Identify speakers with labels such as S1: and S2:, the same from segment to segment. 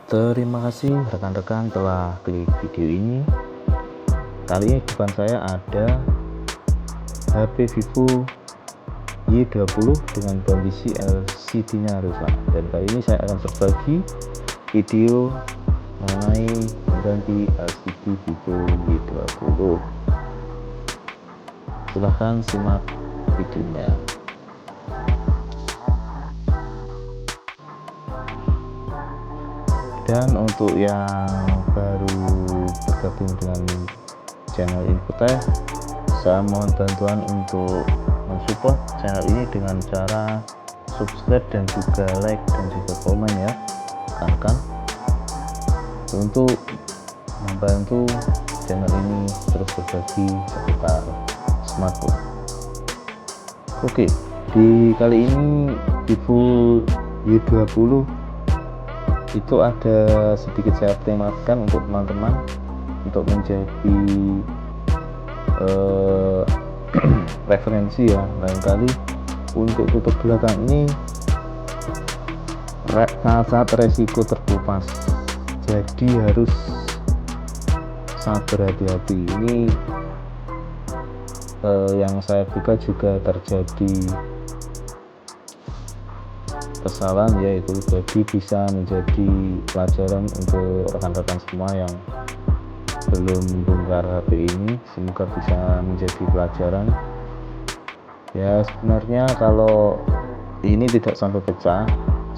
S1: Terima kasih rekan-rekan telah klik video ini. Kali ini di depan saya ada HP Vivo Y20 dengan kondisi LCD nya rusak, dan kali ini saya akan berbagi video mengenai mengganti LCD Vivo Y20. Silahkan simak videonya. Dan untuk yang baru bergabung dengan channel Infotech, saya mohon bantuan untuk mensupport channel ini dengan cara subscribe dan juga like dan juga komen ya rekan-rekan, untuk membantu channel ini terus berbagi seputar smartphone. Oke, di kali ini Vivo Y20 itu ada sedikit saya temakan untuk teman-teman untuk menjadi referensi ya. Lain kali untuk tutup belakang ini sangat resiko terkelupas, jadi harus sangat berhati-hati. Ini yang saya buka juga terjadi kesalahan, yaitu jadi bisa menjadi pelajaran untuk rekan-rekan semua yang belum bongkar HP ini. Semoga bisa menjadi pelajaran ya. Sebenarnya kalau ini tidak sampai pecah,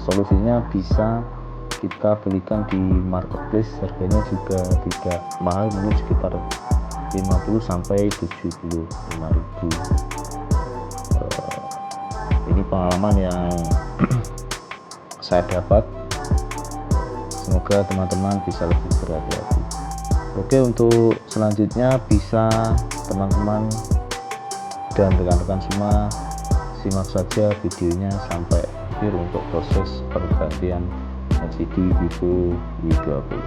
S1: solusinya bisa kita belikan di marketplace, harganya juga tidak mahal, mungkin sekitar 50 sampai 75.000. Ini pengalaman yang saya dapat. Semoga teman-teman bisa lebih berhati-hati. Oke, untuk selanjutnya bisa teman-teman dan rekan-rekan semua simak saja videonya sampai akhir untuk proses pergantian LCD Vivo Y20.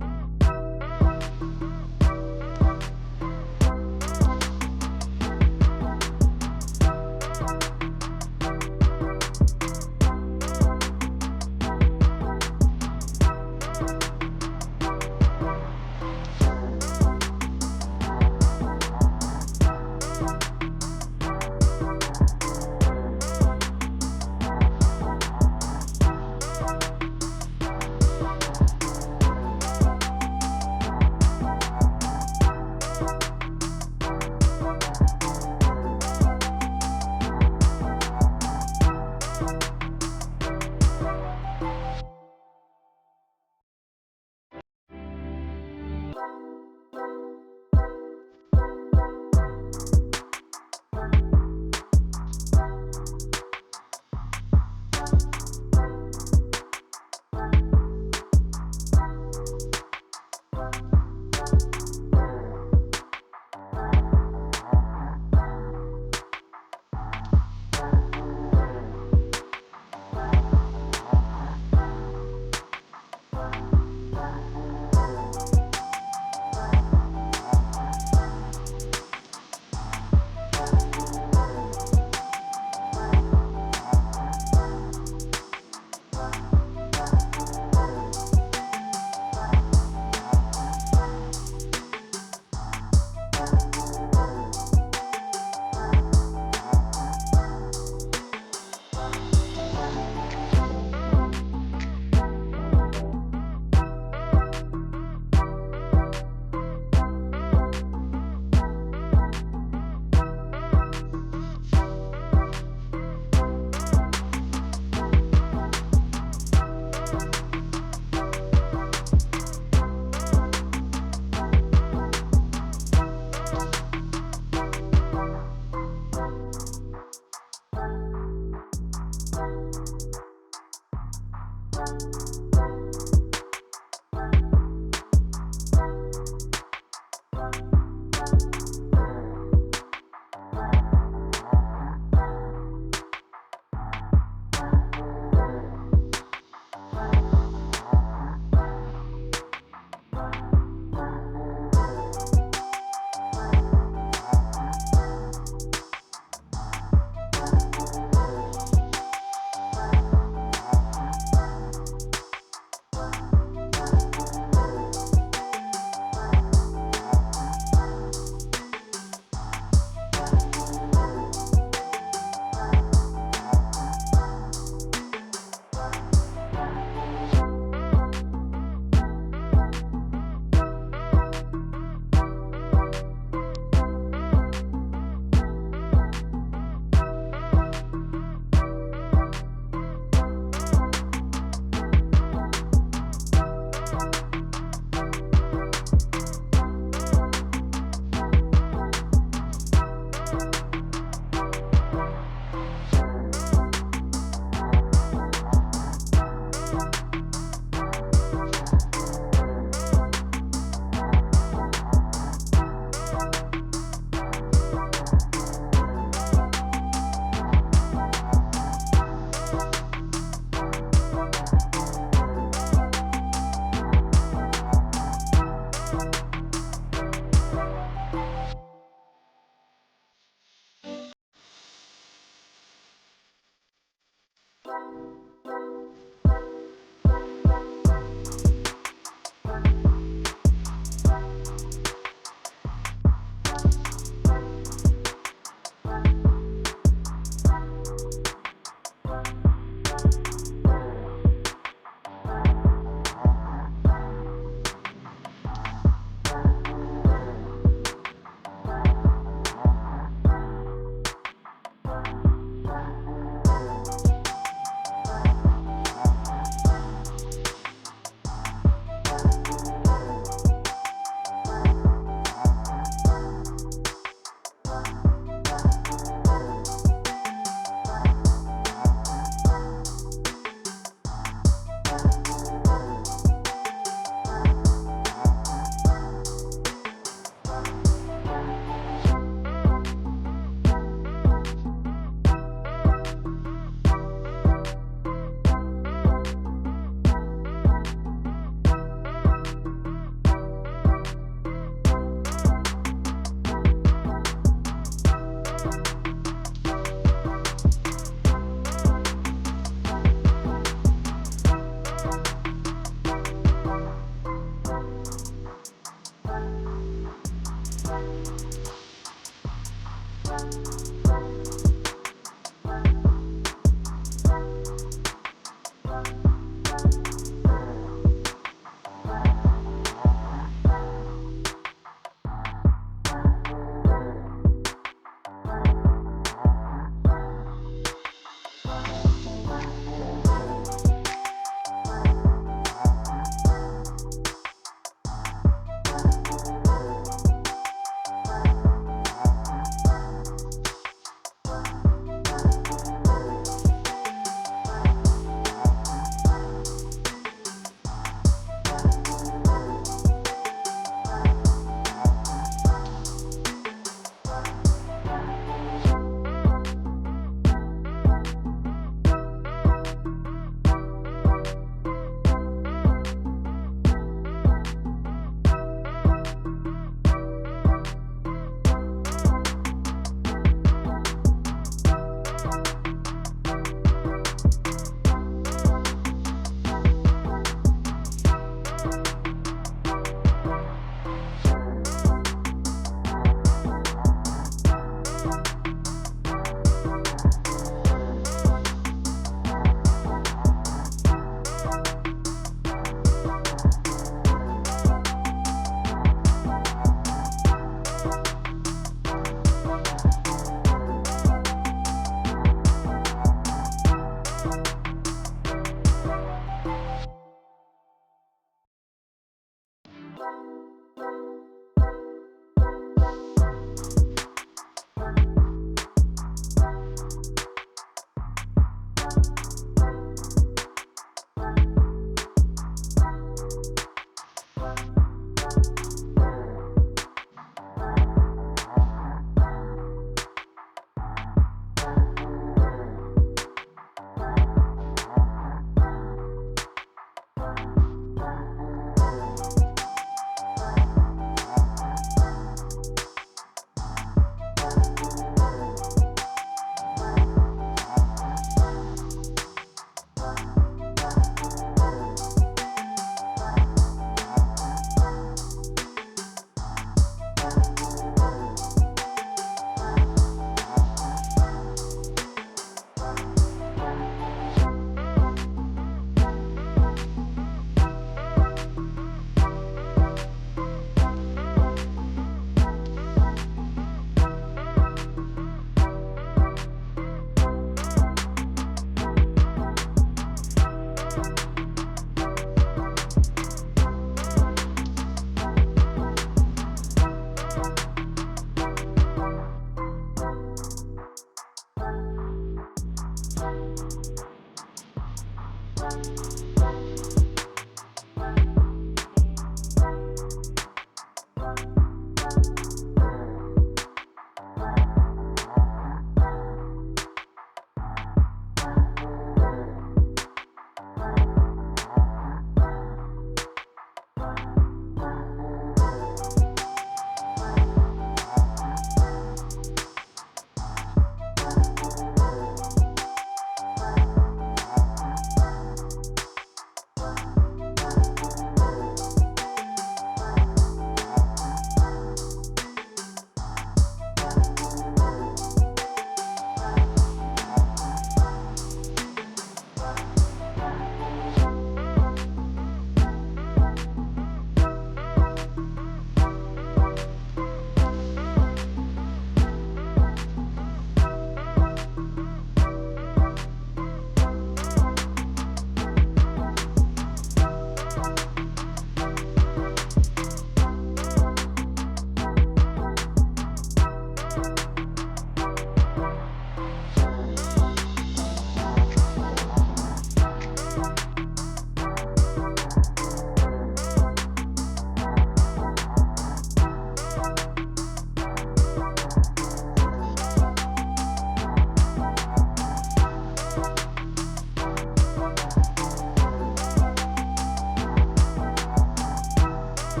S1: Oke,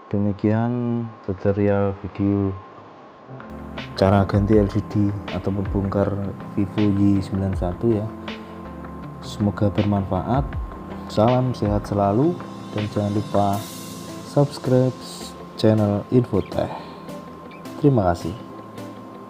S1: demikian tutorial video cara ganti LCD ataupun bongkar Vivo Y91 ya. Semoga bermanfaat. Salam sehat selalu dan jangan lupa subscribe channel Infotech. Terima kasih.